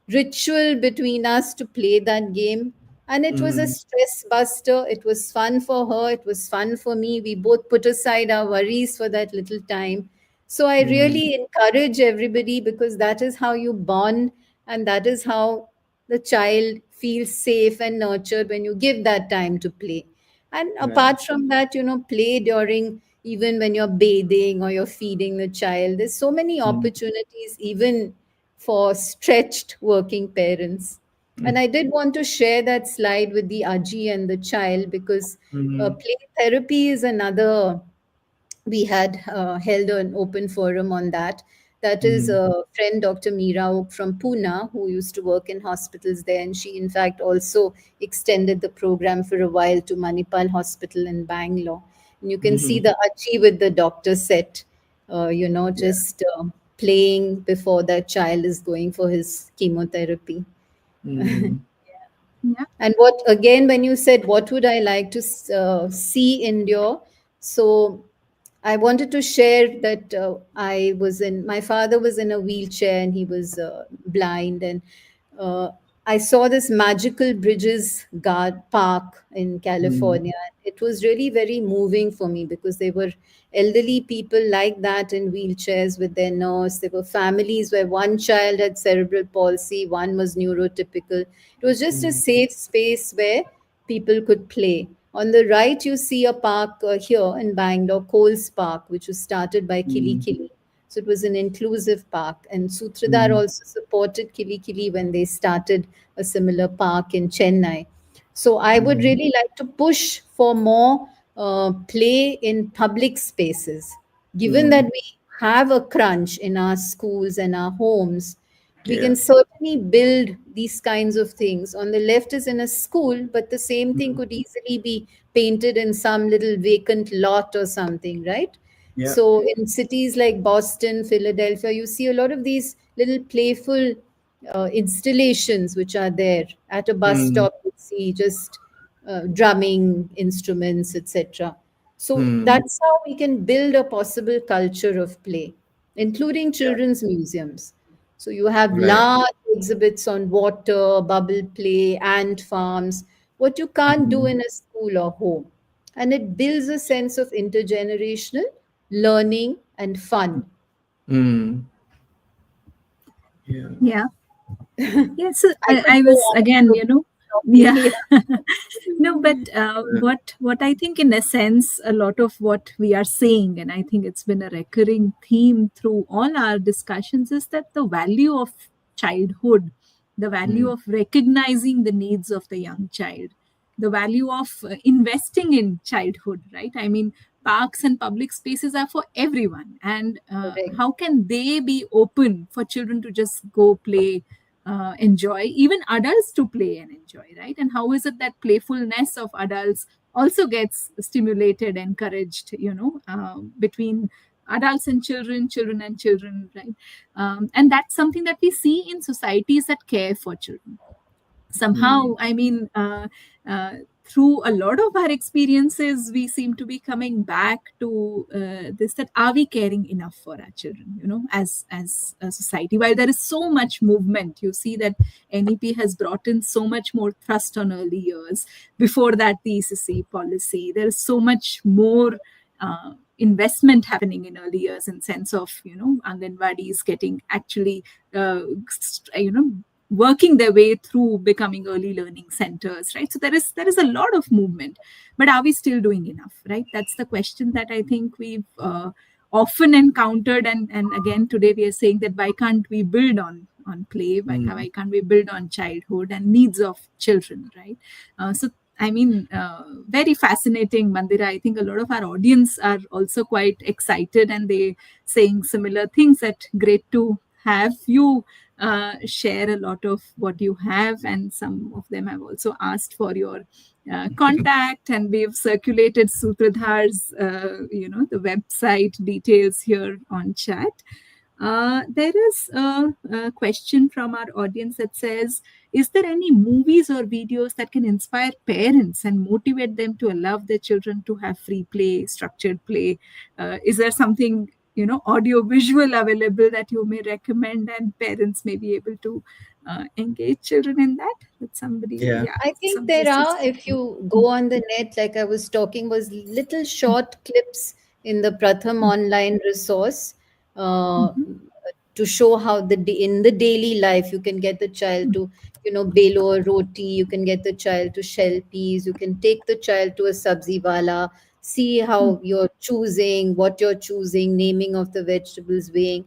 ritual between us to play that game. And it was a Mm. stress buster. It was fun for her. It was fun for me. We both put aside our worries for that little time. So I Mm. really encourage everybody, because that is how you bond, and that is how the child feels safe and nurtured when you give that time to play. And Right. apart from that, play during, even when you're bathing or you're feeding the child. There's so many Mm. opportunities, even for stretched working parents. And Mm. I did want to share that slide with the Aji and the child, because Mm. play therapy is another. We had held an open forum on that. That is Mm. a friend, Dr. Meera Oak from Pune, who used to work in hospitals there. And she, in fact, also extended the program for a while to Manipal Hospital in Bangalore. And you can see Mhm. the Achi with the doctor set, Yeah. just playing before that child is going for his chemotherapy. Mm. Yeah. And what, again, when you said, what would I like to see endure? So I wanted to share that my father was in a wheelchair and he was blind. And uh, I saw this magical bridges guard park in Mm. California. It was really very moving for me because they were elderly people like that in wheelchairs with their nurse. There were families where one child had cerebral palsy, one was neurotypical. It was just a Mm. safe space where people could play. On the right, you see a park here in Bangalore, Coles Park, which was started by Kili Mm. Kili. So it was an inclusive park. And Sutradhar Mm. also supported Kili Kili when they started a similar park in Chennai. So I would Mm. really like to push for more play in public spaces. Given that Mm. we have a crunch in our schools and our homes, we Yeah. can certainly build these kinds of things. On the left is in a school, but the same thing Mm. could easily be painted in some little vacant lot or something, right? Yeah. So in cities like Boston, Philadelphia, you see a lot of these little playful installations which are there. At a bus Mm. stop, you see just drumming instruments, etc. So Mm. that's how we can build a possible culture of play, including Yeah. children's museums. So you have Right. large exhibits on water, bubble play, ant farms, what you can't do Mm. in a school or home. And it builds a sense of intergenerational learning and fun. Mm. Yeah. Yeah. Yes, so I could I go was on again, to yeah. talking. No, but what I think, in a sense, a lot of what we are saying, and I think it's been a recurring theme through all our discussions, is that the value of childhood, the value Mm. of recognizing the needs of the young child, the value of investing in childhood, right? I mean, parks and public spaces are for everyone, and Correct. how can they be open for children to just go play, enjoy, even adults to play and enjoy, right? And how is it that playfulness of adults also gets stimulated, encouraged, between adults and children, children and children, right? And that's something that we see in societies that care for children. Somehow, Mm. I mean, uh, through a lot of our experiences, we seem to be coming back to this, that are we caring enough for our children, as a society? While there is so much movement, you see that NEP has brought in so much more thrust on early years. Before that, the ECC policy, there is so much more investment happening in early years, in sense of, Anganwadis getting actually uh, working their way through becoming early learning centers, right? So there is a lot of movement, but are we still doing enough, right? That's the question that I think we've often encountered. And again, today we are saying that why can't we build on play, Mm. why can't we build on childhood and needs of children, right? So I mean, very fascinating, Mandira. I think a lot of our audience are also quite excited, and they saying similar things, that great to have you share a lot of what you have, and some of them have also asked for your contact, and we've circulated Sutradhar's the website details here on chat. There is a question from our audience that says, is there any movies or videos that can inspire parents and motivate them to allow their children to have free play, structured play? Is there something, audio visual available that you may recommend, and parents may be able to engage children in that? That somebody, Yeah. yeah, I think somebody there are, says. if you go on the net, like I was talking, was little short clips in the Pratham online resource uh, Mm-hmm. to show how in the daily life you can get the child to, belo a roti, you can get the child to shell peas, you can take the child to a sabzi wala, see how you're choosing, what you're choosing, naming of the vegetables, weighing.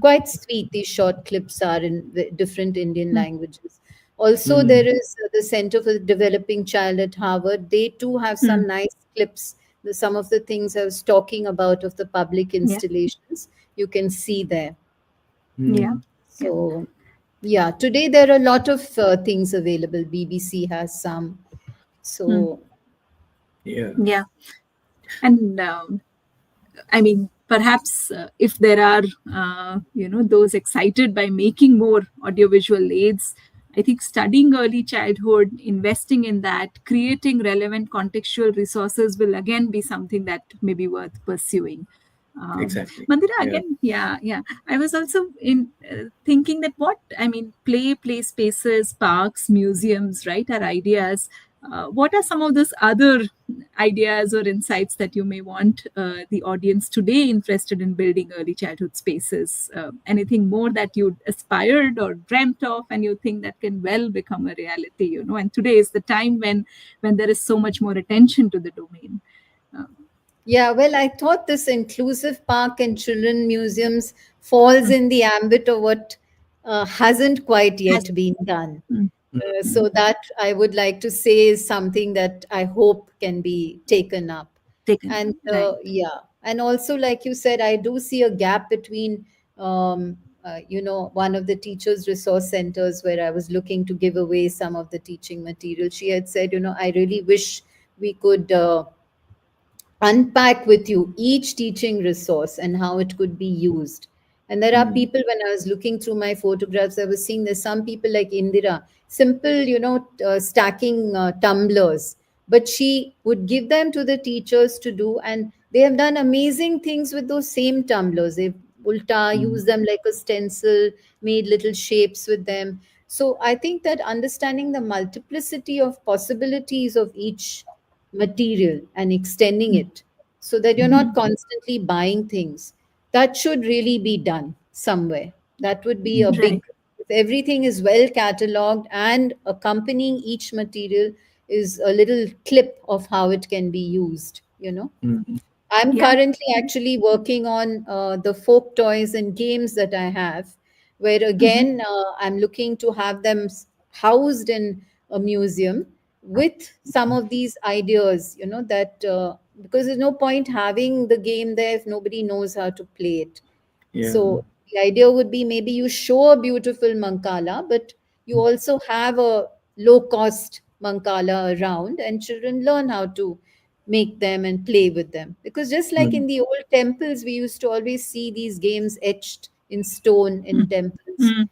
Quite sweet, these short clips are in different Indian languages. Also, there Mm. is the Center for the Developing Child at Harvard. They too have some nice clips. Some of the things I was talking about of the public Yeah, installations, you can see there. yeah, Mm. yeah. So, yeah, today there are a lot of things available. BBC has some. Mm. So, Yeah. Yeah. And I mean, perhaps if there are, those excited by making more audiovisual aids, I think studying early childhood, investing in that, creating relevant contextual resources will again be something that may be worth pursuing. Exactly. Mandira, Yeah. again, yeah. I was also in thinking that play spaces, parks, museums, right, are ideas. What are some of those other ideas or insights that you may want the audience today interested in building early childhood spaces? Anything more that you aspired or dreamt of, and you think that can well become a reality? And today is the time when there is so much more attention to the domain. Uh, Yeah, well, I thought this inclusive park and children museums falls in the ambit of what hasn't quite has yet been done. mm, So that I would like to say is something that I hope can be taken up. taken And right. yeah, and also like you said, I do see a gap between one of the teachers resource centers where I was looking to give away some of the teaching material. She had said, I really wish we could unpack with you each teaching resource and how it could be used. And there are people, when I was looking through my photographs, I was seeing there's some people like Indira, simple, stacking tumblers, but she would give them to the teachers to do, and they have done amazing things with those same tumblers. They've ulta, used them like a stencil, made little shapes with them. So I think that understanding the multiplicity of possibilities of each material and extending Mm, it so that you're mm, not constantly buying things, that should really be done somewhere. That would be a right. big, if everything is well cataloged and accompanying each material is a little clip of how it can be used. Mm. I'm Yeah. currently actually working on the folk toys and games that I have, where Mhm. again, I'm looking to have them housed in a museum with some of these ideas, that because there's no point having the game there if nobody knows how to play it. Yeah. So the idea would be maybe you show a beautiful mankala, but you also have a low cost mankala around, and children learn how to make them and play with them. Because just like Mm. in the old temples, we used to always see these games etched in stone in Mm, temples. mm,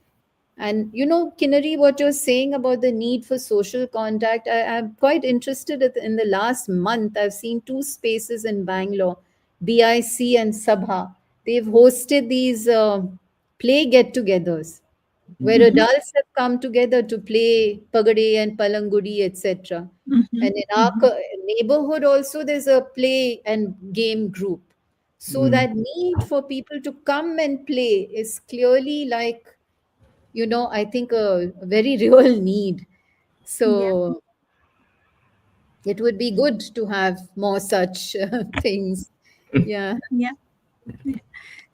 And Kinnari, what you're saying about the need for social contact, I'm quite interested in the last month. I've seen two spaces in Bangalore, BIC and Sabha. They've hosted these play get togethers where mhm, adults have come together to play pagade and palangudi, etc. mhm, And in our mhm. neighborhood also, there's a play and game group. So Mm. that need for people to come and play is clearly like, I think a very real need. Yeah. So it would be good to have more such things. Yeah. Yeah.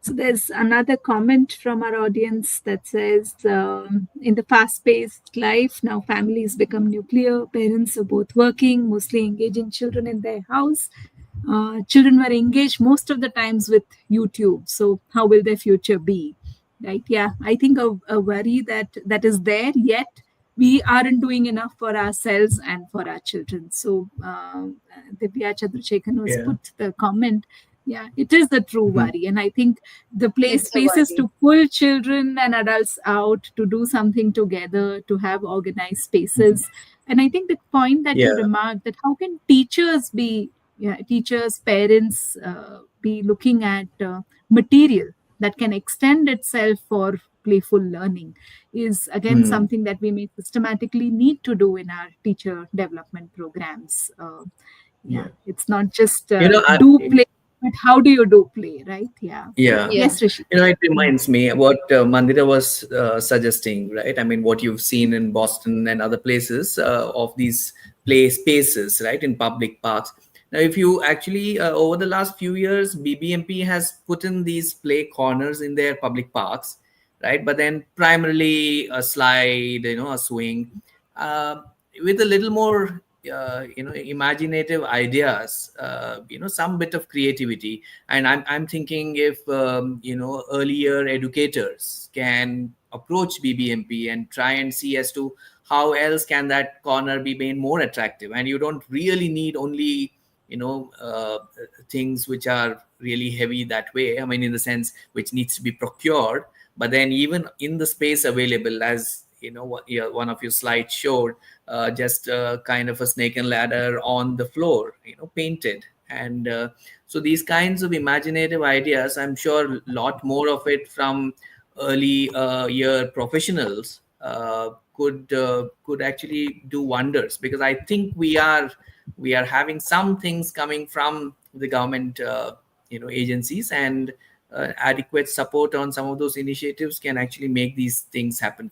So there's another comment from our audience that says, in the fast-paced life, now families become nuclear. Parents are both working, mostly engaging children in their house. Children were engaged most of the times with YouTube. So how will their future be? Right? Yeah, I think a worry that is there, yet we aren't doing enough for ourselves and for our children. So Divya Chandrasekhan has Yeah. put the comment. Yeah, it is the true Mhm. worry. And I think the play It's a spaces worry. to pull children and adults out to do something together, to have organized spaces. And I think the point that you Yeah. remarked, that how can teachers be, yeah, teachers, parents be looking at material that can extend itself for playful learning, is again Mm. something that we may systematically need to do in our teacher development programs. Yeah, Yeah. it's not just You know, I, do play, but how do you do play, right? Yeah. yeah. Yeah. Yes, Rishi. It Mm, reminds me what Mandira was suggesting, right? I mean, what you've seen in Boston and other places of these play spaces, right, in public parks. Now, if you actually, over the last few years, BBMP has put in these play corners in their public parks, right? But then primarily a slide, a swing, uh, with a little more, imaginative ideas, some bit of creativity. And I'm thinking if earlier educators can approach BBMP and try and see as to how else can that corner be made more attractive. And you don't really need only things which are really heavy that way, I mean, in the sense which needs to be procured, but then even in the space available, as one of your slides showed just kind of a snake and ladder on the floor, painted. And so these kinds of imaginative ideas, I'm sure a lot more of it from early year professionals could actually do wonders, because I think we are having some things coming from the government agencies, and adequate support on some of those initiatives can actually make these things happen.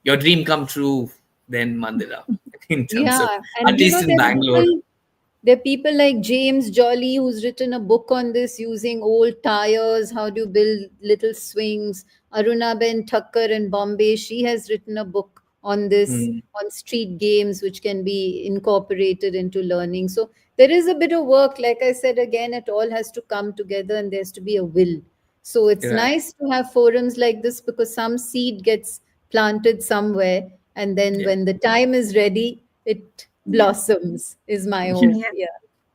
Your dream come true then, Mandira, in terms of, Yeah, at and least in Bangalore. there are people like James Jolly who's written a book on this using old tires. How do you build little swings? Arunaben Thakkar in Bombay, she has written a book on this, Hmm. on street games, which can be incorporated into learning. So there is a bit of work. Like I said again, it all has to come together, and there has to be a will. So it's Right. nice to have forums like this, because some seed gets planted somewhere, and then Yeah. when the time is ready, it Yeah. blossoms, is my hope. Yeah. Yeah.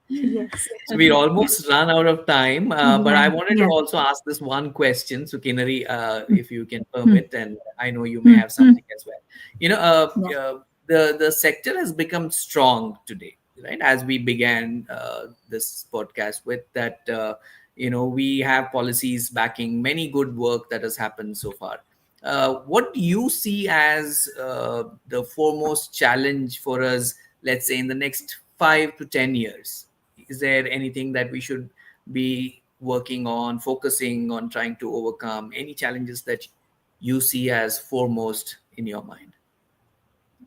Yes. So we almost run out of time, but I Yeah. wanted to Yeah. also ask this one question. So, Kinnari, Mm, if you can mm, permit, and I know you may mm, have mm. something as well. Yeah. The sector has become strong today, right? As we began this podcast with that, we have policies backing many good work that has happened so far. What do you see as the foremost challenge for us, let's say, in the next 5 to 10 years? Is there anything that we should be working on, focusing on, trying to overcome? Any challenges that you see as foremost in your mind?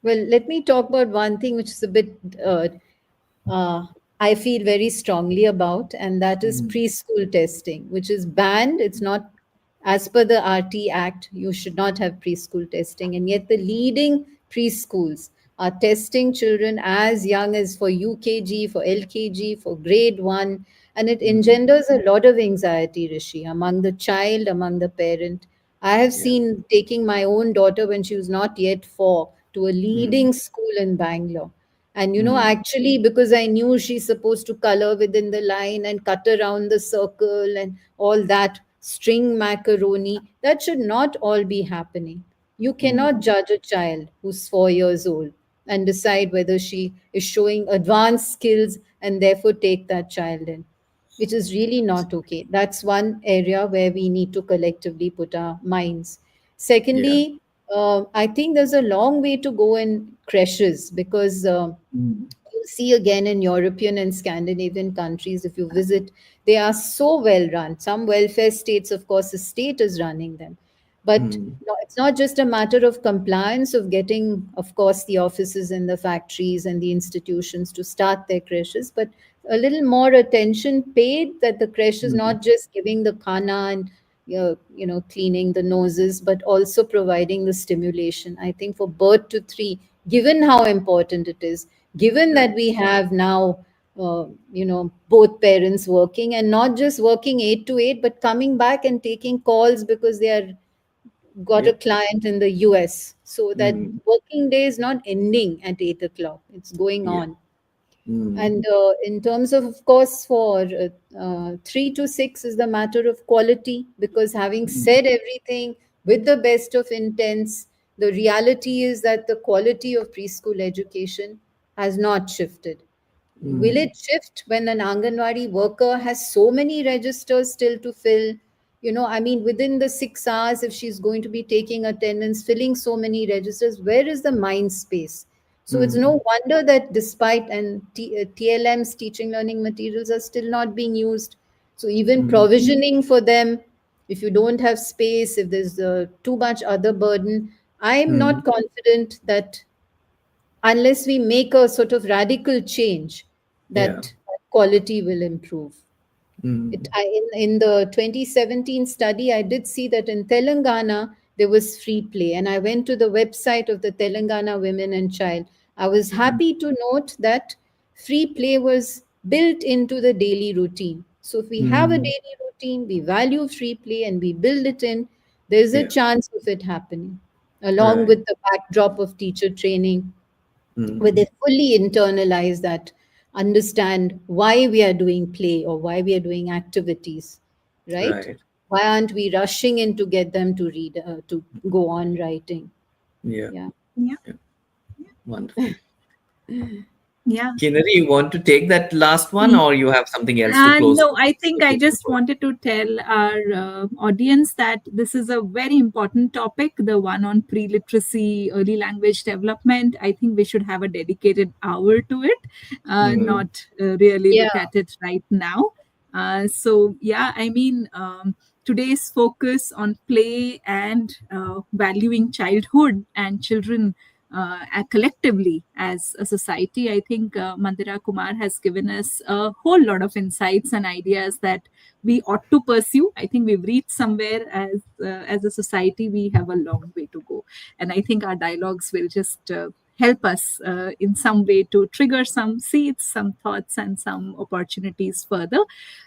Well, let me talk about one thing which is a bit uh, I feel very strongly about, and that is Mm, preschool testing, which is banned. It's not, as per the RT Act, you should not have preschool testing. And yet, the leading preschools are testing children as young as for UKG, for LKG, for grade one. And it mm, engenders a lot of anxiety, Rishi, among the child, among the parent. I have yeah. seen taking my own daughter when she was not yet 4 to a Mm, leading school in Bangalore. And mm, actually, because I knew she's supposed to color within the line and cut around the circle and all that string macaroni, that should not all be happening. You cannot mm, judge a child who's 4 years old and decide whether she is showing advanced skills and therefore take that child in, which is really not okay. That's one area where we need to collectively put our minds. yeah. Secondly, I think there's a long way to go in creches, because Mm, you see again in European and Scandinavian countries, if you visit, they are so well run. Some welfare states, of course, the state is running them. But mm, no, it's not just a matter of compliance, of getting, of course, the offices and the factories and the institutions to start their creches, but a little more attention paid, that the creche is mm, not just giving the khana and cleaning the noses, but also providing the stimulation. I think for birth to three, given how important it is, given right. that we have now both parents working, and not just working 8 to 8, but coming back and taking calls because they are got a Yep. client in the US, so that Mm, working day is not ending at 8 o'clock, it's going yeah. on. Mm, And in terms of course, for 3 to 6 is the matter of quality, because having mm, said everything with the best of intents, the reality is that the quality of preschool education has not shifted. Will mm, it shift when an Anganwadi worker has so many registers still to fill? I mean, within the 6 hours, if she's going to be taking attendance, filling so many registers, where is the mind space? So it's mm, no wonder that despite, and TLM's teaching learning materials are still not being used. So even mm, provisioning for them, if you don't have space, if there's too much other burden, I'm mm, not confident that unless we make a sort of radical change, yeah. that quality will improve. Mm, In the 2017 study, I did see that in Telangana, there was free play. And I went to the website of the Telangana Women and Child. I was mm, happy to note that free play was built into the daily routine. So if we have a mm, daily routine, we value free play and we build it in, there's a yeah. chance of it happening, along Right. with the backdrop of teacher training, where Mm, they fully internalize that, understand why we are doing play or why we are doing activities, right? right. Why aren't we rushing in to get them to read, to go on writing? Yeah. Yeah. Yeah. Wonderful. Yeah. Kinnari, you want to take that last one, or you have something else to close? No, I think I just wanted to tell our audience that this is a very important topic, the one on pre-literacy, early language development. I think we should have a dedicated hour to it, not really Yeah. look at it right now. So, yeah, I mean, today's focus on play and valuing childhood and children collectively as a society. I think Mandira Kumar has given us a whole lot of insights and ideas that we ought to pursue. I think we've reached somewhere as a society. We have a long way to go, and I think our dialogues will just help us in some way to trigger some seeds, some thoughts, and some opportunities further.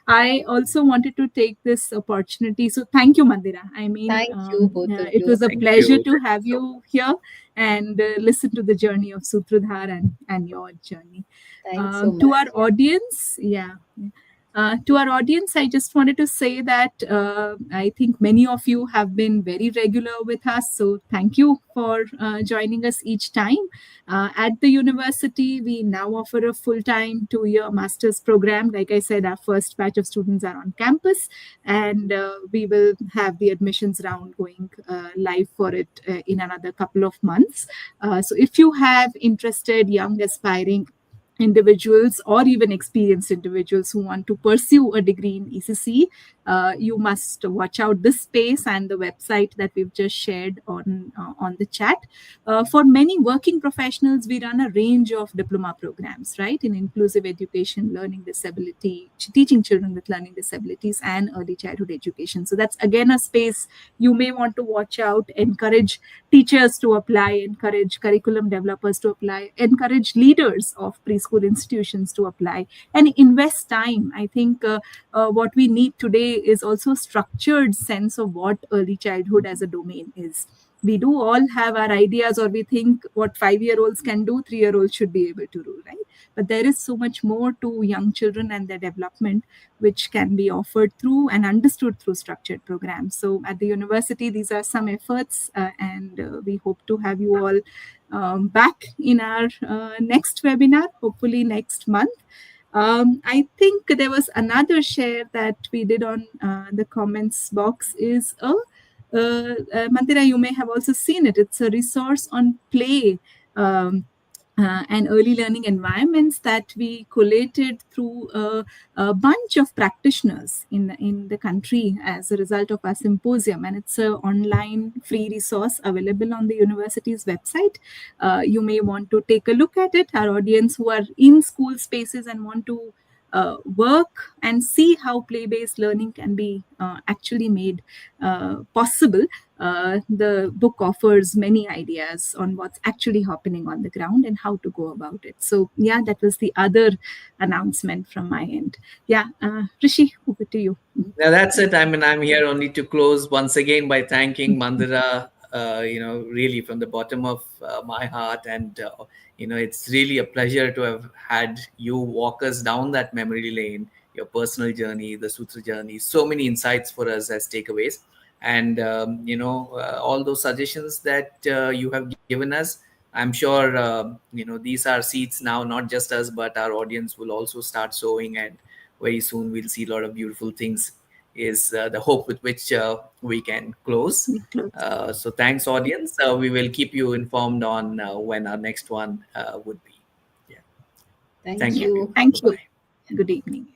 I also wanted to take this opportunity. So thank you, Mandira. I mean, Thank you, both of it you. was a Thank pleasure you. to have you here and listen to the journey of Sutradhar and your journey. Thanks so To much. our audience, to our audience, I just wanted to say that I think many of you have been very regular with us. So thank you for joining us each time. At the university, we now offer a full-time 2-year master's program. Like I said, our first batch of students are on campus, and we will have the admissions round going live for it in another couple of months. So if you have interested young aspiring individuals or even experienced individuals who want to pursue a degree in ECC, you must watch out this space and the website that we've just shared on the chat. For many working professionals, we run a range of diploma programs, right, in inclusive education, learning disability, teaching children with learning disabilities, and early childhood education. So that's again a space you may want to watch out, encourage teachers to apply, encourage curriculum developers to apply, encourage leaders of preschool institutions to apply, and invest time. I think what we need today is also a structured sense of what early childhood as a domain is. We do all have our ideas, or we think what 5-year-olds can do, 3-year-olds should be able to do, right? But there is so much more to young children and their development, which can be offered through and understood through structured programs. So at the university, these are some efforts, and we hope to have you all back in our next webinar, hopefully next month. I think there was another share that we did on the comments box is Mandira, you may have also seen it. It's a resource on play and early learning environments that we collated through a bunch of practitioners in the country as a result of our symposium. And it's an online free resource available on the university's website. You may want to take a look at it. Our audience who are in school spaces and want to work and see how play-based learning can be actually made possible. The book offers many ideas on what's actually happening on the ground and how to go about it. So yeah, that was the other announcement from my end. Yeah, Rishi, over to you. Now that's it. I mean, I'm here only to close once again by thanking Mandira, really from the bottom of my heart. And, it's really a pleasure to have had you walk us down that memory lane, your personal journey, the Sutra journey, so many insights for us as takeaways. And, all those suggestions that you have given us, I'm sure, these are seeds now, not just us, but our audience will also start sowing, and very soon we'll see a lot of beautiful things is the hope with which we can close. So thanks, audience. We will keep you informed on when our next one would be. Yeah. Thank you. Thank you. Bye-bye. Good evening.